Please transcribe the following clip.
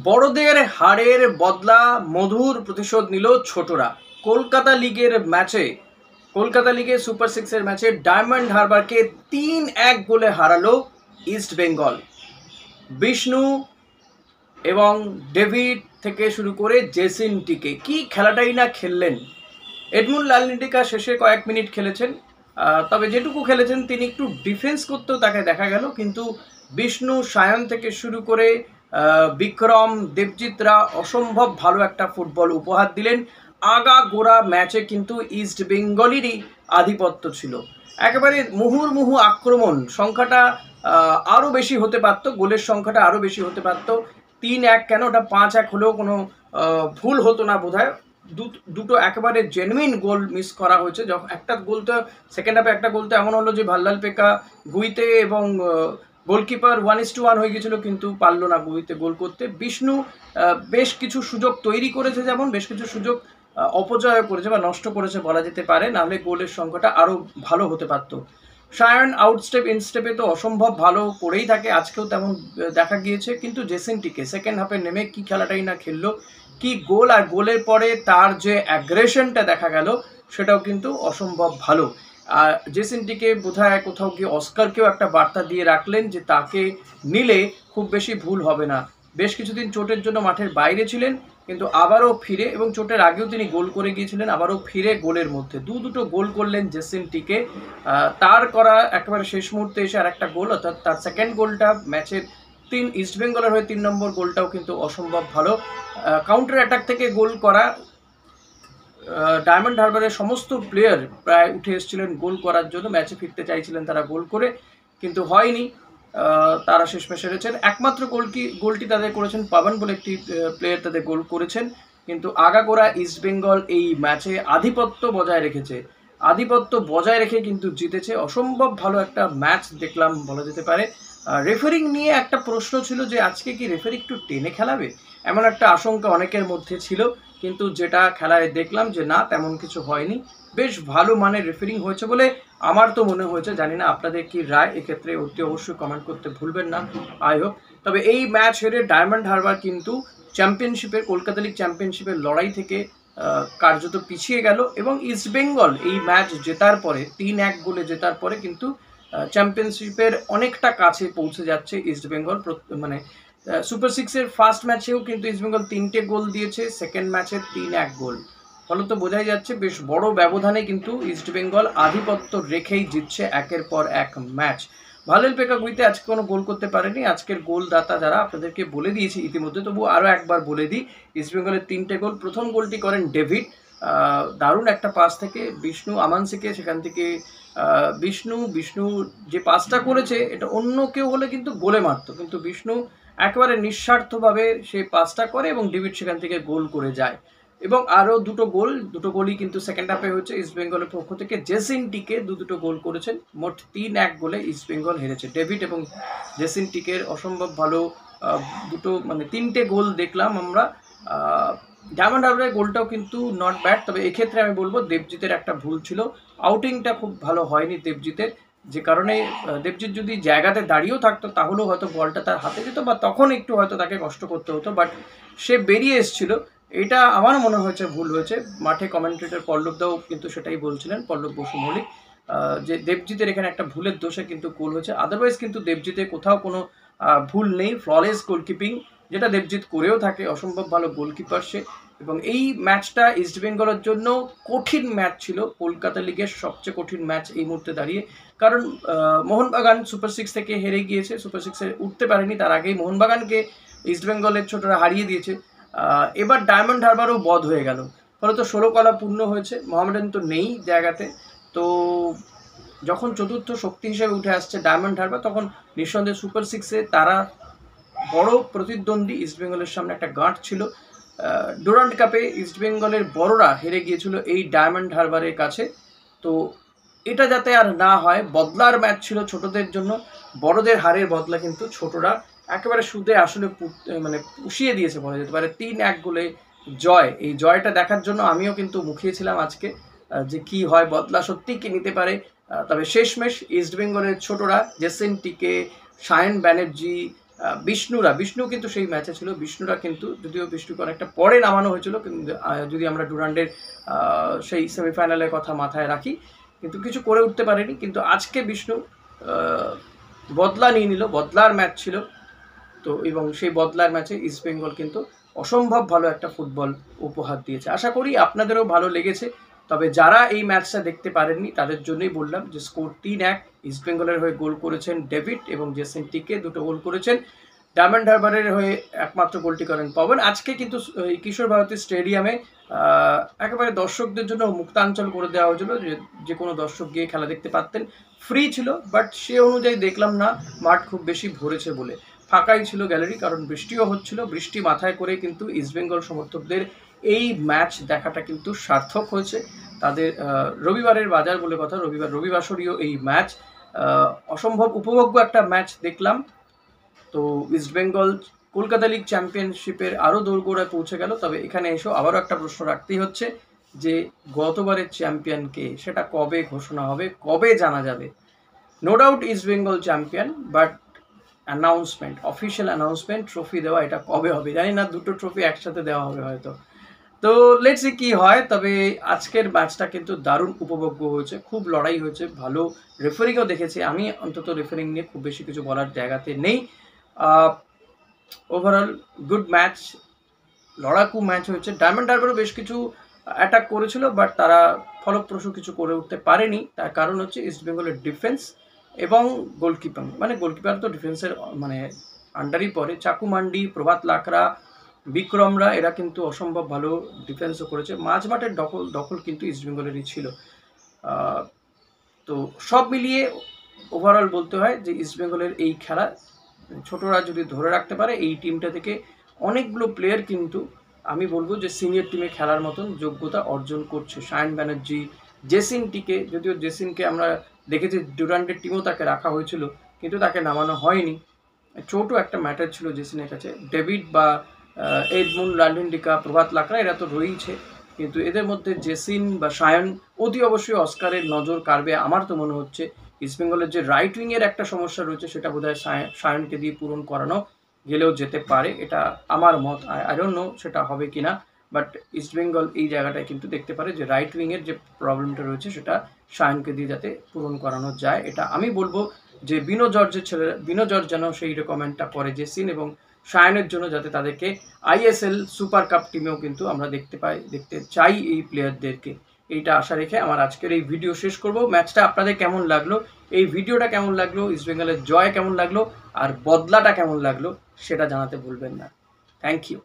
বড়দের হারের বদলা মধুর প্রতিশোধ নিল ছোটরা। কলকাতা লিগের ম্যাচে কলকাতা লিগে সুপার সিক্সের ম্যাচে ডায়মন্ড হারবারকে 3-1 গোলে হারালো ইস্ট বেঙ্গল। বিষ্ণু এবং ডেভিড থেকে শুরু করে জেসিন টিকে কি খেলাটাই না খেললেন। এডমুন্ড লালনিটিকা শেষে কয়েক মিনিট খেলেছেন, তবে যেটুকু খেলেছেন তিনি একটু ডিফেন্স করতেও তাকে দেখা গেল, কিন্তু বিষ্ণু, সায়ন থেকে শুরু করে বিক্রম, দেবজিৎরা অসম্ভব ভালো একটা ফুটবল উপহার দিলেন। আগাগোড়া ম্যাচে কিন্তু ইস্ট বেঙ্গলেরই আধিপত্য ছিল। একেবারে মুহুর্মুহু আক্রমণ, সংখ্যাটা আরও বেশি হতে পারতো, গোলের সংখ্যাটা আরও বেশি হতে পারতো। 3-1 কেন, ওটা 5-1 হলেও কোনো ভুল হতো না বোধহয়। দুটো একেবারে জেনুইন গোল মিস করা হয়েছে। যখন একটা গোল তো সেকেন্ড হাফে একটা গোল তো এমন হলো যে ভাল্লাল পেকা গুইতে এবং গোলকিপার 1:1 হয়ে গেছিলো, কিন্তু পারলো না গুইতে গোল করতে। বিষ্ণু বেশ কিছু সুযোগ তৈরি করেছে, যেমন বেশ কিছু সুযোগ অপচয় করেছে বা নষ্ট করেছে বলা যেতে পারে, নাহলে গোলের সংখ্যাটা আরও ভালো হতে পারত। সায়ন আউটস্টেপ ইনস্টেপে তো অসম্ভব ভালো করেই থাকে, আজকেও তেমন দেখা গিয়েছে। কিন্তু জেসিন টিকে সেকেন্ড হাফে নেমে কি খেলাটাই না খেললো, কি গোল! আর গোলের পরে তার যে অ্যাগ্রেশনটা দেখা গেল সেটাও কিন্তু অসম্ভব ভালো। আর জেসিন টিকে বোধহয় কোথাও গিয়ে অস্কারকেও একটা বার্তা দিয়ে রাখলেন যে তাকে নিলে খুব বেশি ভুল হবে না। বেশ কিছুদিন চোটের জন্য মাঠের বাইরে ছিলেন, কিন্তু আবারও ফিরে, এবং চোটের আগেও তিনি গোল করে গিয়েছিলেন, আবারও ফিরে গোলের মধ্যে দুটো গোল করলেন জেসিন টিকে। তার করা একেবারে শেষ মুহূর্তে এসে আর একটা গোল, অর্থাৎ তার সেকেন্ড গোলটা ম্যাচের ইস্ট বেঙ্গলের হয়ে 3 নম্বর গোলটাও কিন্তু অসম্ভব ভালো। কাউন্টার অ্যাটাক থেকে গোল করা, ডায়মন্ড হারবারের সমস্ত প্লেয়ার প্রায় উঠে এসেছিলেন গোল করার জন্য, ম্যাচে ফিরতে চাইছিলেন তারা গোল করে, কিন্তু হয়নি। তারা শেষমেশ হেরেছেন। একমাত্র গোলটি তাদের করেছেন পাবন বলে একটি প্লেয়ার, তাদের গোল করেছেন। কিন্তু আগাগোড়া ইস্ট বেঙ্গল এই ম্যাচে আধিপত্য বজায় রেখে কিন্তু জিতেছে। অসম্ভব ভালো একটা ম্যাচ দেখলাম বলা যেতে পারে। রেফারিং নিয়ে একটা প্রশ্ন ছিল যে আজকে কি রেফারি একটু টেনে খেলাবে, এমন একটা আশঙ্কা অনেকের মধ্যে ছিল, কিন্তু যেটা খেলায় দেখলাম যে না, তেমন কিছু হয়নি। বেশ ভালো মানের রেফারিং হয়েছে বলে আমার তো মনে হয়েছে। জানি না আপনাদের কি রায়, এক্ষেত্রে অতি অবশ্যই কমেন্ট করতে ভুলবেন না, আই হোপ। তবে এই ম্যাচ হেরে ডায়মন্ড হারবার কিন্তু চ্যাম্পিয়নশিপের, কলকাতা লিগ চ্যাম্পিয়নশিপের লড়াই থেকে কার্যত পিছিয়ে গেল, এবং ইস্ট বেঙ্গল এই ম্যাচ জেতার পরে 3-1 গোলে জেতার পরে কিন্তু চ্যাম্পিয়নশিপের অনেকটা কাছে পৌঁছে যাচ্ছে ইস্ট বেঙ্গল। মানে সুপার সিক্সের ফার্স্ট ম্যাচেও কিন্তু ইস্ট বেঙ্গল 3টে গোল দিয়েছে, সেকেন্ড ম্যাচে 3-1 গোল। ফলত বোঝাই যাচ্ছে বেশ বড় ব্যবধানে কিন্তু ইস্ট বেঙ্গল আধিপত্য রেখেই জিতছে একের পর এক ম্যাচ। ভাল্লাল পেকা গুইতে আজকে কোনো গোল করতে পারেনি। আজকের গোলদাতা যারা আপনাদেরকে বলে দিয়েছি ইতিমধ্যে, তবু আরও একবার বলে দিই। ইস্ট বেঙ্গলের 3টে গোল, প্রথম গোলটি করেন ডেভিড, দারুণ একটা পাস থেকে বিষ্ণু আমানসিকে, সেখান থেকে বিষ্ণু যে পাসটা করেছে এটা অন্য কেউ হলে কিন্তু গোলে মারতো, কিন্তু বিষ্ণু একেবারে নিঃস্বার্থভাবে সেই পাসটা করে এবং ডেভিড সেখান থেকে গোল করে যায়। এবং আরও দুটো গোলই কিন্তু সেকেন্ড হাফে হয়েছে ইস্ট বেঙ্গলের পক্ষ থেকে। জেসিন টিকে দুটো গোল করেছেন। মোট 3-1 গোলে ইস্ট বেঙ্গল হেরেছে। ডেভিড এবং জেসিন টিকের অসম্ভব ভালো মানে 3টে গোল দেখলাম আমরা। ডায়মন্ড হারবারের গোলটাও কিন্তু নট ব্যাড, তবে এক্ষেত্রে আমি বলবো দেবজিতের একটা ভুল ছিল। আউটিংটা খুব ভালো হয়নি দেবজিতের, যে কারণে দেবজিৎ যদি জায়গাতে দাঁড়িয়েও থাকতো তাহলেও হয়তো বলটা তার হাতে যেত, বা তখন একটু হয়তো তাকে কষ্ট করতে হতো, বাট সে বেরিয়ে এসেছিল। এটা আমার মনে হয়েছে ভুল হয়েছে। মাঠে কমেন্টেটর পল্লবদাও কিন্তু সেটাই বলছিলেন, পল্লব বসু মৌলিক, যে দেবজিতের এখানে একটা ভুলের দোষে কিন্তু গোল হয়েছে। আদারওয়াইজ কিন্তু দেবজিতের কোথাও কোনো ভুল নেই। ফ্ললেস গোলকিপিং যেটা দেবজিৎ করেও থাকে, অসম্ভব ভালো গোলকিপার সে। এবং এই ম্যাচটা ইস্ট বেঙ্গলের জন্য কঠিন ম্যাচ ছিল, কলকাতা লিগের সবচেয়ে কঠিন ম্যাচ এই মুহূর্তে দাঁড়িয়ে। কারণ মোহনবাগান সুপার সিক্স থেকে হেরে গিয়েছে, সুপার সিক্সে উঠতে পারেনি, তার আগেই মোহনবাগানকে ইস্ট বেঙ্গলের ছোটরা হারিয়ে দিয়েছে। এবার ডায়মন্ড হারবারও বধ হয়ে গেল, ফলত 16 কলা পূর্ণ হয়েছে। মোহামেডান তো নেই জায়গাতে, তো যখন চতুর্থ শক্তি হিসেবে উঠে আসছে ডায়মন্ড হারবার, তখন নিঃসন্দেহে সুপার সিক্সে তারা বড় প্রতিদ্বন্দ্বী। ইস্ট বেঙ্গলের সামনে একটা গাঁট ছিল। ডুরান্ড কাপে ইস্ট বেঙ্গলের বড়রা হেরে গিয়েছিল এই ডায়মন্ড হারবারের কাছে, তো এটা যাতে আর না হয়, বদলার ম্যাচ ছিল ছোটদের জন্য। বড়দের হারের বদলা কিন্তু ছোটরা একেবারে সুদে আসলে মানে পুষিয়ে দিয়েছে বলা যেতে পারে। 3-1 গোলে জয়, এই জয়টা দেখার জন্য আমিও কিন্তু মুখিয়েছিলাম আজকে, যে কি হয়, বদলা সত্যি কি নিতে পারে। তবে শেষমেশ ইস্ট বেঙ্গলের ছোটরা জেসিন টিকে, সায়ন ব্যানার্জি, বিষ্ণু কিন্তু সেই ম্যাচে ছিল। বিষ্ণুরা কিন্তু, যদিও বিষ্ণুকে অনেকটা পরে নামানো হয়েছিল, কিন্তু যদি আমরা ডুরান্ডের সেই সেমিফাইনালের কথা মাথায় রাখি, কিন্তু কিছু করে উঠতে পারেনি। কিন্তু আজকে বিষ্ণু বদলা নিয়ে নিল, বদলার ম্যাচ ছিল তো, এবং সেই বদলার ম্যাচে ইস্টবেঙ্গল কিন্তু অসম্ভব ভালো একটা ফুটবল উপহার দিয়েছে। আশা করি আপনাদেরও ভালো লেগেছে। তবে যারা এই ম্যাচটা দেখতে পারেননি তাদের জন্যই বললাম যে স্কোর 3-1। ইস্টবেঙ্গলের হয়ে গোল করেছেন ডেভিড এবং জেসিন টিকে, দুটো গোল করেছেন। ডায়মন্ড হারবারের হয়ে একমাত্র গোলটি করেন পবন। আজকে কিন্তু এই কিশোর ভারতী স্টেডিয়ামে একেবারে দর্শকদের জন্য মুক্তাঞ্চল করে দেওয়া হয়েছিল, যে কোনো দর্শক গিয়ে খেলা দেখতে পারতেন। ফ্রি ছিল, বাট সে অনুযায়ী দেখলাম না মাঠ খুব বেশি ভরেছে বলে। ফাঁকাই ছিল গ্যালারি, কারণ বৃষ্টিও হচ্ছিল। বৃষ্টি মাথায় করে কিন্তু ইস্টবেঙ্গল সমর্থকদের এই ম্যাচ দেখাটা কিন্তু সার্থক হয়েছে। তাদের রবিবারের বাজার বলে কথা, রবিবাসরীয় এই ম্যাচ অসম্ভব উপভোগ্য একটা ম্যাচ দেখলাম। তো ইস্টবেঙ্গল কলকাতা লিগ চ্যাম্পিয়নশিপের আরও দোরগোড়ায় পৌঁছে গেল। তবে এখানে এসেও আবারও একটা প্রশ্ন রাখতেই হচ্ছে যে গতবারের চ্যাম্পিয়নকে, সেটা কবে ঘোষণা হবে, কবে জানা যাবে? No doubt East Bengal champion, but announcement, official announcement, trophy দেওয়া, এটা কবে হবে জানি না। দুটো ট্রফি একসাথে দেওয়া হবে হয়তো। তো লেটস সি কি হয়। তবে আজকের ম্যাচটা কিন্তু দারুণ উপভোগ্য হয়েছে, খুব লড়াই হয়েছে, ভালো রেফারিংও দেখেছি আমি। অন্তত রেফারিং নিয়ে খুব বেশি কিছু বলার জায়গাতে নেই। ওভারঅল গুড ম্যাচ, লড়াকু ম্যাচ হয়েছে। ডায়মন্ড হারবারও বেশ কিছু অ্যাটাক করেছিল, বাট তারা ফলপ্রসূ কিছু করে উঠতে পারেনি। তার কারণ হচ্ছে ইস্টবেঙ্গলের ডিফেন্স এবং গোলকিপার। মানে গোলকিপার তো ডিফেন্সের মানে আন্ডারই পড়ে। চাকু মান্ডি, প্রভাত লাকড়া, বিক্রমরা, এরা কিন্তু অসম্ভব ভালো ডিফেন্সও করেছে। মাঝমাঠের দখল কিন্তু ইস্টবেঙ্গলেরই ছিল। তো সব মিলিয়ে ওভারঅল বলতে হয় যে ইস্টবেঙ্গলের এই খেলা ছোটরা যদি ধরে রাখতে পারে, এই টিমটা থেকে অনেকগুলো প্লেয়ার কিন্তু আমি বলবো যে সিনিয়র টিমে খেলার মতন যোগ্যতা অর্জন করছে। সায়ন ব্যানার্জি, জেসিন টিকে, যদিও জেসিনকে আমরা দেখেছি ডুরান্ডের টিমেও তাকে রাখা হয়েছিল, কিন্তু তাকে নামানো হয়নি। ছোটও একটা ম্যাটার ছিল জেসিনের কাছে। ডেভিড বা এডমুন্ড রান্ডিন্ডিকা, প্রভাত লাকড়া, এরা তো রয়েইছে, কিন্তু এদের মধ্যে জেসিন বা সায়ন অতি অবশ্যই অস্কারের নজর কাড়বে। আমার তো মনে হচ্ছে ইস্টবেঙ্গলের যে রাইট উইংয়ের একটা সমস্যা রয়েছে, সেটা বোধহয় সায়নকে দিয়ে পূরণ করানো গেলেও যেতে পারে, এটা আমার মত। আই ডোন্ট নো সেটা হবে কিনা, বাট ইস্টবেঙ্গল এই জায়গাটায় কিন্তু দেখতে পারে যে রাইট উইংয়ের যে প্রবলেমটা রয়েছে সেটা সায়নকে দিয়ে যাতে পূরণ করানো যায়। এটা আমি বলবো যে বিনো জর্জ যেন সেই রেকমেন্ডটা করে জেসিন এবং সায়নের জন্য, যাতে তাদেরকে আইএসএল সুপার কাপ টিমেও কিন্তু আমরা দেখতে চাই এই প্লেয়ারদেরকে। এইটা আশা রেখে আমার আজকের এই ভিডিও শেষ করব। ম্যাচটা আপনাদের কেমন লাগলো, এই ভিডিওটা কেমন লাগলো, ইস্টবেঙ্গলের জয় কেমন লাগলো, আর বদলাটা কেমন লাগলো, সেটা জানাতে ভুলবেন না। Thank you.